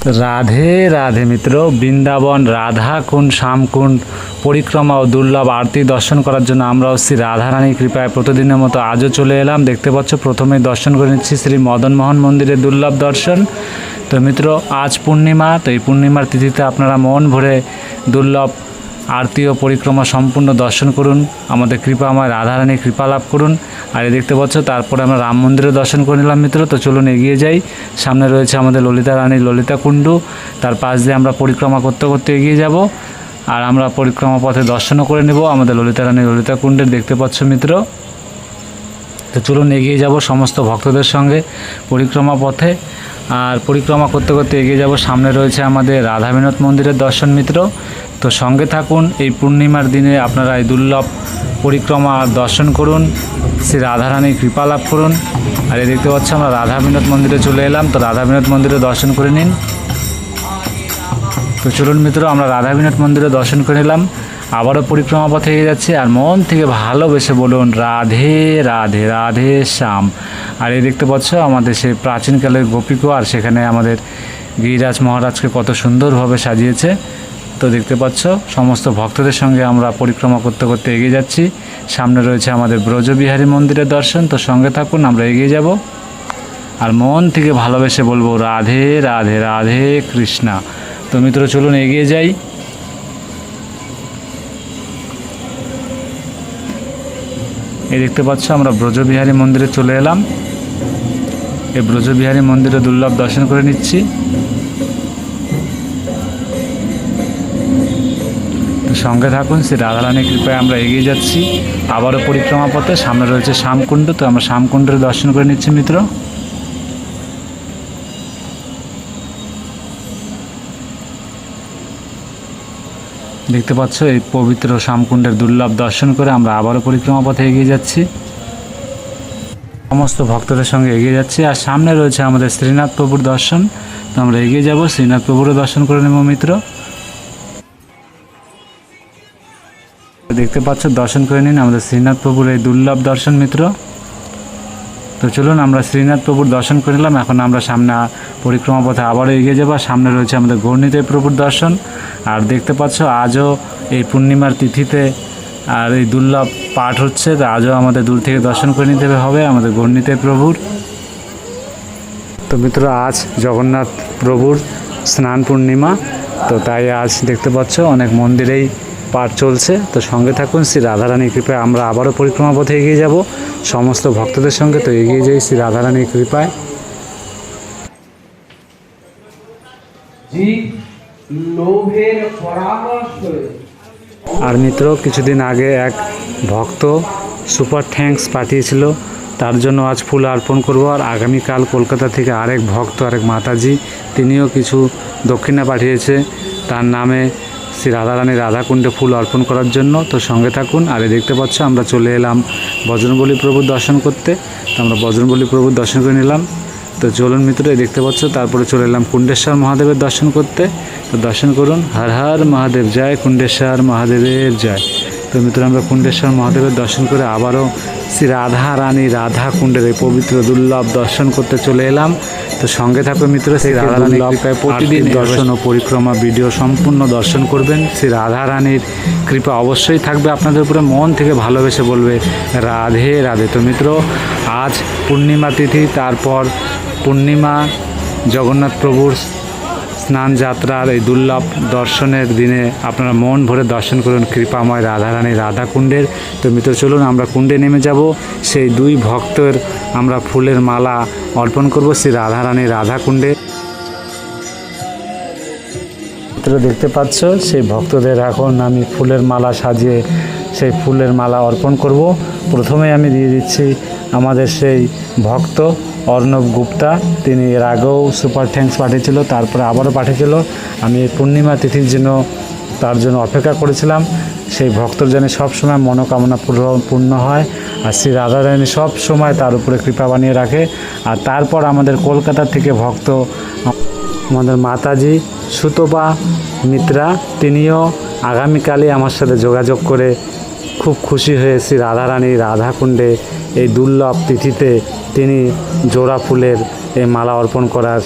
রাধে রাধে মিত্র, বৃন্দাবন রাধাকুণ্ড শ্যামকুণ্ড পরিক্রমা ও দুর্লভ আরতি দর্শন করার জন্য আমরাও শ্রী রাধারানীর কৃপায় প্রতিদিনের মতো আজও চলে এলাম। দেখতে পাচ্ছ প্রথমে দর্শন করে নিচ্ছি শ্রী মদনমোহন মন্দিরের দুর্লভ দর্শন। তো মিত্র, আজ পূর্ণিমা, তো এই পূর্ণিমার তিথিতে আপনারা মন ভরে দুর্লভ আরতি ও পরিক্রমা সম্পূর্ণ দর্শন করুন, আমাদের কৃপাময় রাধারানীর কৃপা লাভ করুন। আর এই দেখতে পাচ্ছ তারপরে আমরা রাম মন্দিরে দর্শন করে নিলাম মিত্র। তো চলুন এগিয়ে যাই, সামনে রয়েছে আমাদের ললিতা রানীর ললিতা কুণ্ড, তার পাশ দিয়ে আমরা পরিক্রমা করতে করতে এগিয়ে যাব। আর আমরা পরিক্রমা পথে দর্শনও করে নেব আমাদের ললিতা রানীর ললিতা কুণ্ডের, দেখতে পাচ্ছ মিত্র। তো চলুন এগিয়ে যাব সমস্ত ভক্তদের সঙ্গে পরিক্রমা পথে। আর পরিক্রমা করতে করতে এগিয়ে যাব, সামনে রয়েছে আমাদের রাধা বিনোদ মন্দিরের দর্শন মিত্র। তো সঙ্গে থাকুন, এই পূর্ণিমার দিনে আপনারা এই দুর্লভ পরিক্রমা দর্শন করুন, শ্রী রাধারানীর কৃপা লাভ করুন। আর এই দেখতে পাচ্ছ আমরা রাধা বিনোদ মন্দিরে চলে এলাম, তো রাধা বিনোদ মন্দিরে দর্শন করে নিন। তো চলুন মিত্র, আমরা রাধা বিনোদ মন্দিরে দর্শন করে নিলাম, আবারও পরিক্রমা পথে এগিয়ে যাচ্ছি। আর মন থেকে ভালোবেসে বলুন রাধে রাধে রাধে শ্যাম। আর এই দেখতে পাচ্ছ আমাদের সেই প্রাচীনকালের গোপীকুয়া, আর সেখানে আমাদের গিরিরাজ মহারাজকে কত সুন্দরভাবে সাজিয়েছে। তো দেখতে পাচ্ছ সমস্ত ভক্তদের সঙ্গে আমরা পরিক্রমা করতে করতে এগিয়ে যাচ্ছি। সামনে রয়েছে আমাদের ব্রজবিহারী মন্দিরের দর্শন, তো সঙ্গে থাকুন, আমরা এগিয়ে যাব। আর মন থেকে ভালোবেসে বলবো রাধে রাধে রাধে কৃষ্ণা। তো মিত্র চলুন এগিয়ে যাই। এই দেখতে পাচ্ছ আমরা ব্রজবিহারী মন্দিরে চলে এলাম, এই ব্রজবিহারী মন্দিরে দুর্লভ দর্শন করে নিচ্ছি। সঙ্গে থাকুন, শ্রী রাধারানীর কৃপায় আমরা এগিয়ে যাচ্ছি আবারও পরিক্রমা পথে। সামনে রয়েছে শ্যামকুণ্ড, তো আমরা শ্যামকুণ্ডের দর্শন করে নিচ্ছি মিত্র। দেখতে পাচ্ছ এই পবিত্র শ্যামকুণ্ডের দুর্লভ দর্শন করে আমরা আবারও পরিক্রমা পথে এগিয়ে যাচ্ছি, সমস্ত ভক্তদের সঙ্গে এগিয়ে যাচ্ছি। আর সামনে রয়েছে আমাদের শ্রীনাথ প্রভুর দর্শন, তো আমরা এগিয়ে যাব, শ্রীনাথ প্রভুরও দর্শন করে নেব মিত্র। দেখতে পাচ্ছ দর্শন করে নিন আমাদের শ্রীনাথ প্রভুর এই দুর্লভ দর্শন মিত্র। তো চলুন আমরা শ্রীনাথ প্রভুর দর্শন করে নিলাম, এখন আমরা সামনে পরিক্রমা পথে আবারও এগিয়ে যাবো। সামনে রয়েছে আমাদের গৌরনিতাই প্রভুর দর্শন। আর দেখতে পাচ্ছ আজও এই পূর্ণিমার তিথিতে আর এই দুর্লভ পাঠ হচ্ছে, তো আজও আমাদের দূর থেকে দর্শন করে নিতে হবে আমাদের গৌরনিতাই প্রভুর। তো মিত্র, আজ জগন্নাথ প্রভুর স্নান পূর্ণিমা, তো তাই আজ দেখতে পাচ্ছ অনেক মন্দিরেই পাঠ চলছে। তো সঙ্গে থাকুন, শ্রী রাধারানীর কৃপায় আমরা আবারও পরিক্রমা পথে এগিয়ে যাব সমস্ত ভক্তদের সঙ্গে। তো এগিয়ে যাই শ্রী রাধারানীর কৃপায়। আর মিত্র, কিছুদিন আগে এক ভক্ত সুপার থ্যাঙ্কস পাঠিয়েছিল, তার জন্য আজ ফুল অর্পণ করব। আর আগামীকাল কলকাতা থেকে আরেক ভক্ত, আরেক মাতাজি, তিনিও কিছু দক্ষিণা পাঠিয়েছে তার নামে শ্রী রাধারানীর রাধাকুণ্ডে ফুল অর্পণ করার জন্য। তো সঙ্গে থাকুন। আর দেখতে পাচ্ছ আমরা চলে এলাম বজরংবলী প্রভুর দর্শন করতে, তো আমরা বজরংবলী প্রভুর দর্শন করে নিলাম। তো চলুন মিত্র, দেখতে পাচ্ছ তারপরে চলে এলাম কুণ্ডেশ্বর মহাদেবের দর্শন করতে। তো দর্শন করুন, হর হর মহাদেব জয়, কুণ্ডেশ্বর মহাদেবের জয়। তো মিত্র, আমরা কুণ্ডেশ্বর মহাদেবের দর্শন করে আবারও শ্রী রাধা রানী রাধা কুণ্ডের এই পবিত্র দুর্লভ দর্শন করতে চলে এলাম। তো সঙ্গে থাকবে মিত্র, শ্রী রাধা রানীর কৃপায় প্রতিদিন দর্শন ও পরিক্রমা ভিডিও সম্পূর্ণ দর্শন করবেন। শ্রী রাধা রানীর কৃপা অবশ্যই থাকবে আপনাদের উপরে, মন থেকে ভালোবেসে বলবে রাধে রাধে। তো মিত্র, আজ পূর্ণিমা তিথি, তারপর পূর্ণিমা জগন্নাথ প্রভুর স্নান যাত্রার এই দুর্লভ দর্শনের দিনে আপনারা মন ভরে দর্শন করুন কৃপাময় রাধারানী রাধা কুণ্ডের। তো মিত্র চলুন আমরা কুণ্ডে নেমে যাব, সেই দুই ভক্তের আমরা ফুলের মালা অর্পণ করব শ্রী রাধারানী রাধা কুণ্ডে। মিত্র দেখতে পাচ্ছ সেই ভক্তদের এখন আমি ফুলের মালা সাজিয়ে সেই ফুলের মালা অর্পণ করব। প্রথমে আমি দিয়ে দিচ্ছি আমাদের সেই ভক্ত অর্ণব গুপ্তা, তিনি এর আগেও সুপার থ্যাঙ্কস পাঠিয়েছিল, তারপরে আবারও পাঠিয়েছিল। আমি এই পূর্ণিমা তিথির জন্য তার জন্য অপেক্ষা করেছিলাম। সেই ভক্তর যেন সবসময় মনোকামনা পূর্ণ হয়, আর শ্রী রাধারানী সব সময় তার উপরে কৃপা বানিয়ে রাখে। আর তারপর আমাদের কলকাতা থেকে ভক্ত আমাদের মাতাজি সুতপা মিত্রা, তিনিও আগামীকালই আমার সাথে যোগাযোগ করে খুব খুশি হয়ে শ্রী রাধারানী রাধাকুণ্ডে এই দুর্লভ তিথিতে তিনি জোড়া ফুলের এই মালা অর্পণ করার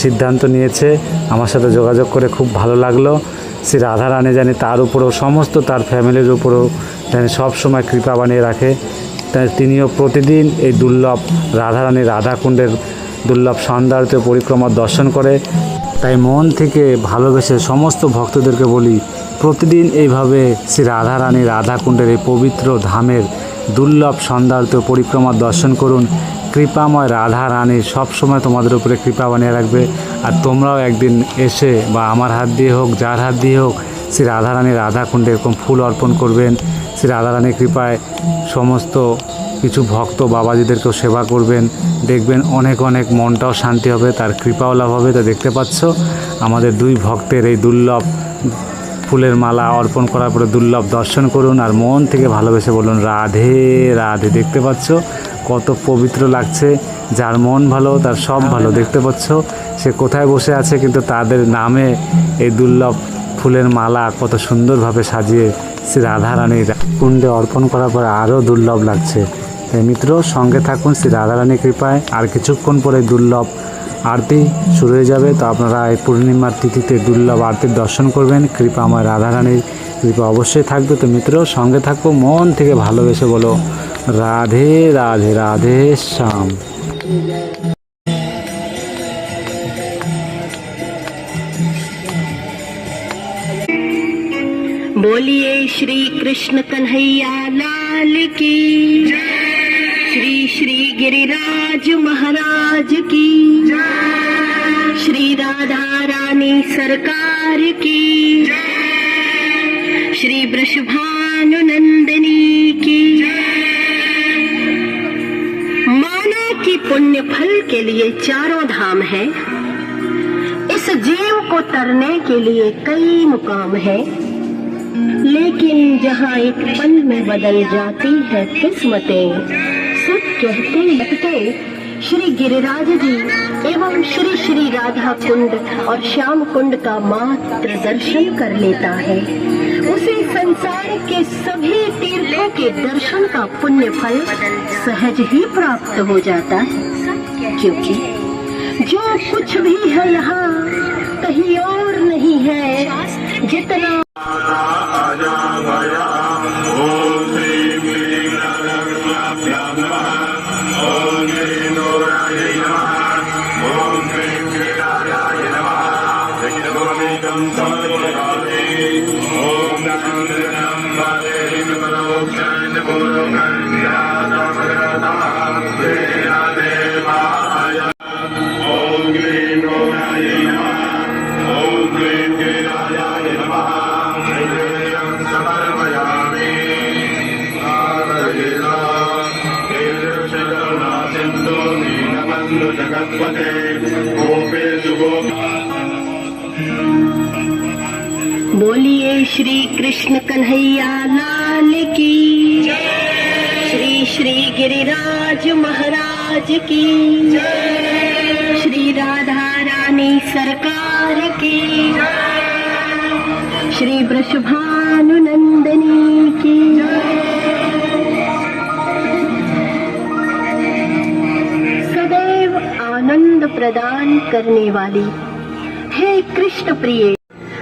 সিদ্ধান্ত নিয়েছে। আমার সাথে যোগাযোগ করে খুব ভালো লাগলো। শ্রী রাধারানী জানি তার উপরেও সমস্ত তার ফ্যামিলির উপরেও জানি সবসময় কৃপা বানিয়ে রাখে। তাই তিনিও প্রতিদিন এই দুর্লভ রাধারানী রাধাকুণ্ডের দুর্লভ সৌন্দর্য পরিক্রমা দর্শন করে। তাই মন থেকে ভালোবেসে সমস্ত ভক্তদেরকে বলি, প্রতিদিন এইভাবে শ্রী রাধারানী রাধাকুণ্ডের এই পবিত্র ধামের দুর্লভ সৌন্দর্য পরিক্রমা দর্শন করুন। কৃপাময় রাধা রানী সবসময় তোমাদের উপরে কৃপা বানিয়ে রাখবে। আর তোমরাও একদিন এসে বা আমার হাত দিয়ে হোক, যার হাত দিয়ে হোক, শ্রী রাধারানী রাধাকুণ্ডে এরকম ফুল অর্পণ করবেন। শ্রী রাধারানীর কৃপায় সমস্ত কিছু ভক্ত বাবাজিদেরকেও সেবা করবেন, দেখবেন অনেক অনেক মনটাও শান্তি হবে, তার কৃপাও লাভ হবে। তা দেখতে পাচ্ছ আমাদের দুই ভক্তের এই দুর্লভ ফুলের মালা অর্পণ করার পরে দুর্লভ দর্শন করুন আর মন থেকে ভালোবেসে বলুন রাধে রাধে। দেখতে পাচ্ছ কত পবিত্র লাগছে। যার মন ভালো তার সব ভালো। দেখতে পাচ্ছ সে কোথায় বসে আছে, কিন্তু তাদের নামে এই দুর্লভ ফুলের মালা কত সুন্দরভাবে সাজিয়ে শ্রী রাধারানীর কুণ্ডে অর্পণ করার পরে আরও দুর্লভ লাগছে। তাই মিত্র, সঙ্গে থাকুন শ্রী রাধারানীর কৃপায়। আর কিছুক্ষণ পরে দুর্লভ আরতি শুরু হয়ে যাবে। তো আপনারা এই পূর্ণিমার তিথিতে দুর্লভ আরতির দর্শন করবেন। কৃপা আমার রাধারানীর কৃপা অবশ্যই থাকবে। তো মিত্র, সঙ্গে থাকো, মন থেকে ভালোবেসে বলো রাধে রাধে রাধে শ্যাম। बोलिए श्री कृष्ण कन्हैया लाल की, श्री श्री गिरिराज महाराज की, श्री राधा रानी सरकार की, श्री वृषभानुनंदिनी की। माना कि पुण्य फल के लिए चारों धाम है, इस जीव को तरने के लिए कई मुकाम है, लेकिन जहाँ एक पल में बदल जाती है किस्मतें, सब कहते लगते श्री गिरिराज जी एवं श्री श्री राधा कुंड और श्याम कुंड का मात्र दर्शन कर लेता है, उसे संसार के सभी तीर्थों के दर्शन का पुण्य फल सहज ही प्राप्त हो जाता है। क्योंकि जो कुछ भी है यहाँ कहीं और नहीं है, जितना बोलिए श्री कृष्ण कन्हैया लाल की, श्री श्री गिरिराज महाराज की, श्री राधा रानी सरकार की, श्री वृषभानुनंदिनी की। सदैव आनंद प्रदान करने वाली हे कृष्ण प्रिय,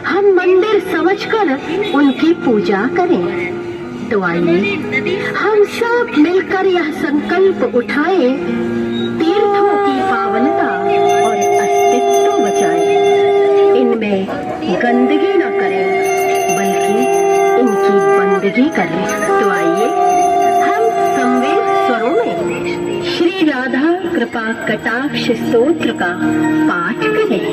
हम मंदिर समझकर उनकी पूजा करें। तो आइए हम सब मिलकर यह संकल्प उठाएं, तीर्थों की पावनता और अस्तित्व बचाएं, इनमें गंदगी न करें बल्कि इनकी बंदगी करें। तो आइए हम संवेद स्वरों में श्री राधा कृपा कटाक्ष स्तोत्र का पाठ करें।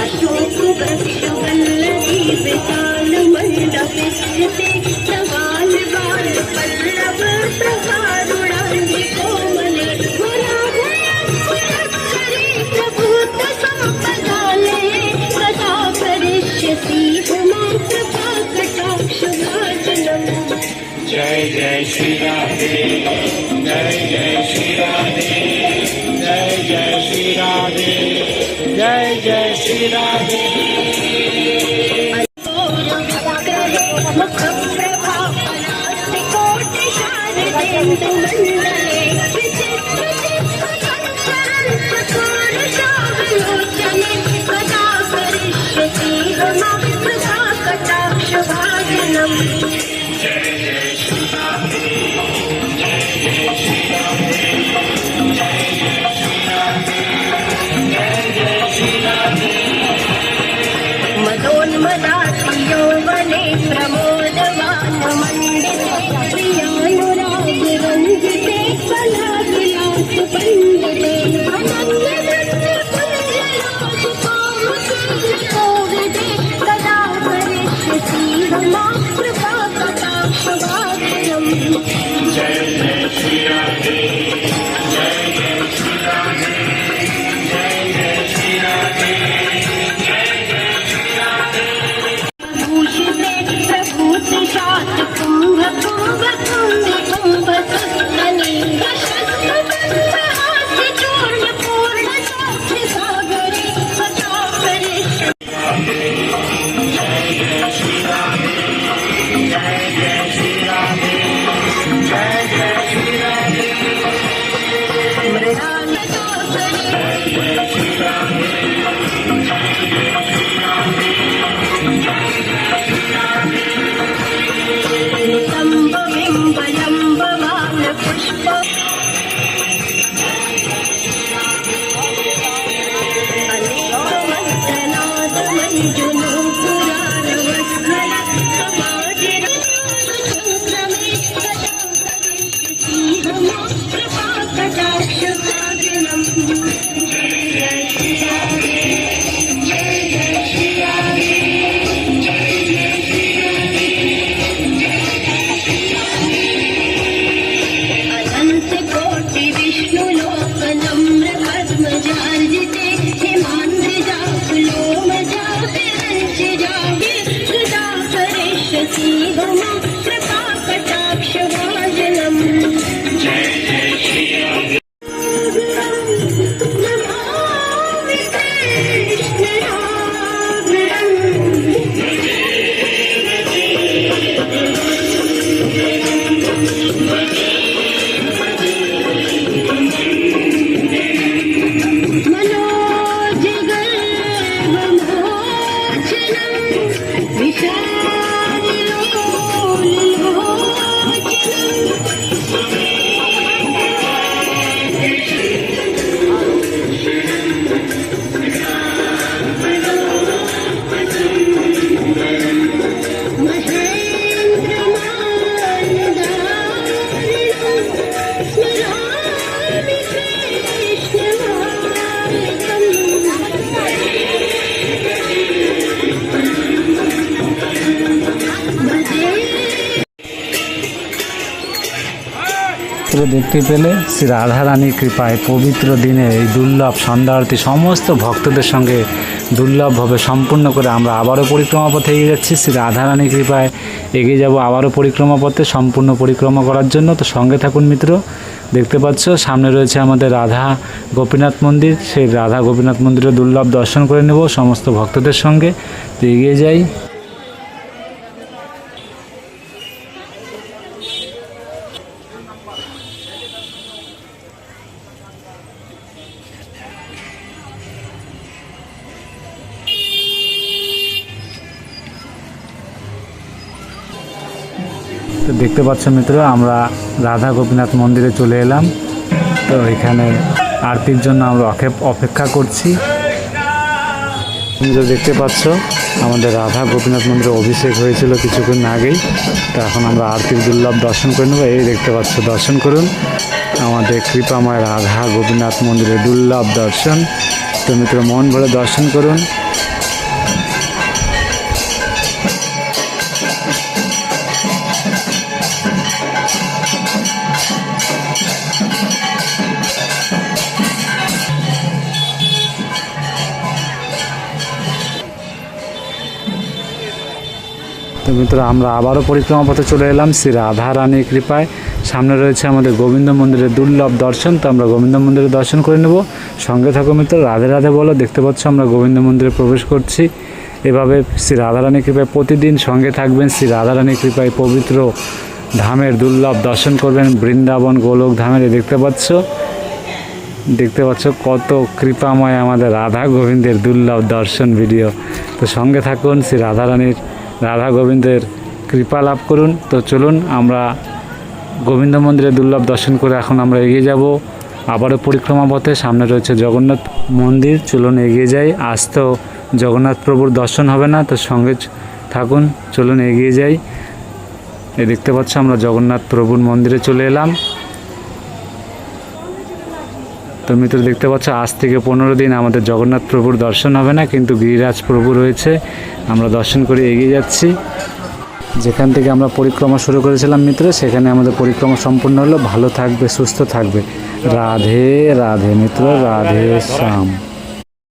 अशोक वृक्ष वल्लभी विशाल मंडप स्थिते सवाल बाल पल्लव प्रहारुणानि कोमले मुरारक्षरे प्रभूत संपदाले कदा करिष्यसि मां कृपा कटाक्ष भाजनम्। जय जय श्री राधे, जय जय श्री राधे, जय जय श्री राधे, जय जय श्री राधे। मदोन्मदाति यौवने प्रमोदवान मण्डिते प्रियानुराग रञ्जिते कलाविलास पण्डिते अनन्यनन्य कुञ्जराज कामकोविदे कदा करिष्यसि मां कृपा कटाक्ष भाजनम्। जय जय श्री राधे, जय जय श्री राधे, जय जय श्री राधे, जय जय श्री राधे। भूषिते प्रभूतिशात कुम्भ कुम्भ कुम्भ कुम्भ सुस्तने यशस्वदन्तहास्य चूर्ण पूर्ण साक्षि सागरे कथा करिष्यसि। जय जय श्री राधे, जय जय श्री राधे, जय जय श्री राधे, मृणालता करे जय जय श्री राधे, जय जय श्री राधे, जय जय श्री राधे। नितम्ब बिम्ब लम्बवान पुष्प अनेक मंत्रनाद मंजुनो पुराणवस्त्र समाज रमे कदा करिष्यसि मां कृपा कटाक्ष भाजनम्। जय जय श्री राधे, जय जय श्री राधे, जय जय श्री राधे, जय जय श्री राधे। अनंत कोटि विष्णु लोक नम्र पद्मजार्जिते हिमान्द्रिजाकुलोमजा विरञ्जिजाहि कृदा करिष्यसि मां कृपा कटाक्ष भाजनम्। जय जय श्री राधे। नमामि कृष्णराघवम्। मनोजगर्वमोचनम् विशालोलोचनम्। महेन्द्रमानदारिणम् स्मरामि তো দেখতে পেলে শ্রী রাধারানীর কৃপায় পবিত্র দিনে এই দুর্লভ সন্ধ্যা আরতি সমস্ত ভক্তদের সঙ্গে দুর্লভভাবে সম্পূর্ণ করে আমরা আবারও পরিক্রমা পথে এগিয়ে যাচ্ছি। শ্রী রাধারানীর কৃপায় এগিয়ে যাব আবারও পরিক্রমা পথে সম্পূর্ণ পরিক্রমা করার জন্য। তো সঙ্গে থাকুন মিত্র। দেখতে পাচ্ছ সামনে রয়েছে আমাদের রাধা গোপীনাথ মন্দির। সেই রাধা গোপীনাথ মন্দিরে দুর্লভ দর্শন করে নেব সমস্ত ভক্তদের সঙ্গে। তো এগিয়ে যাই। তো দেখতে পাচ্ছ মিত্র, আমরা রাধা গোপীনাথ মন্দিরে চলে এলাম। তো এখানে আরতির জন্য আমরা অপেক্ষা করছি। তুমি তো দেখতে পাচ্ছ আমাদের রাধা গোপীনাথ মন্দিরে অভিষেক হয়েছিল কিছুক্ষণ আগেই। তো এখন আমরা আরতির দুর্লভ দর্শন করে নেবো। এই দেখতে পাচ্ছ, দর্শন করুন আমাদের কৃপাময় রাধা গোপীনাথ মন্দিরের দুর্লভ দর্শন। তো মিত্র মন ভরে দর্শন করুন। তো মিত্র আমরা আবারও পরিক্রমা পথে চলে এলাম শ্রী রাধা রানীর কৃপায়। সামনে রয়েছে আমাদের গোবিন্দ মন্দিরের দুর্লভ দর্শন। তো আমরা গোবিন্দ মন্দিরে দর্শন করে নেব। সঙ্গে থাকো মিত্র, রাধে রাধে বলো। দেখতে পাচ্ছ আমরা গোবিন্দ মন্দিরে প্রবেশ করছি। এভাবে শ্রী রাধা রানীর কৃপায় প্রতিদিন সঙ্গে থাকবেন। শ্রী রাধা রানীর কৃপায় পবিত্র ধামের দুর্লভ দর্শন করবেন, বৃন্দাবন গোলক ধামের। দেখতে পাচ্ছ কত কৃপাময় আমাদের রাধা গোবিন্দের দুর্লভ দর্শন ভিডিও। তো সঙ্গে থাকুন, শ্রী রাধা গোবিন্দের কৃপা লাভ করুন। তো চলুন আমরা গোবিন্দ মন্দিরে দুর্লভ দর্শন করে এখন আমরা এগিয়ে যাব আবারও পরিক্রমা পথে। সামনে রয়েছে জগন্নাথ মন্দির, চলুন এগিয়ে যাই। আজ তো জগন্নাথ প্রভুর দর্শন হবে না, তো সঙ্গে থাকুন, চলুন এগিয়ে যাই। এই দেখতে পাচ্ছ আমরা জগন্নাথ প্রভুর মন্দিরে চলে এলাম। তো মিত্র দেখতে পাচ্ছ আজ থেকে 15 দিন আমাদের জগন্নাথ প্রভুর দর্শন হবে না, কিন্তু গিরিরাজ প্রভু রয়েছে। আমরা দর্শন করে এগিয়ে যাচ্ছি। যেখান থেকে আমরা পরিক্রমা শুরু করেছিলাম মিত্র, সেখানে আমাদের পরিক্রমা সম্পূর্ণ হলো। ভালো থাকবে, সুস্থ থাকবে। রাধে রাধে মিত্র, রাধে শ্যাম।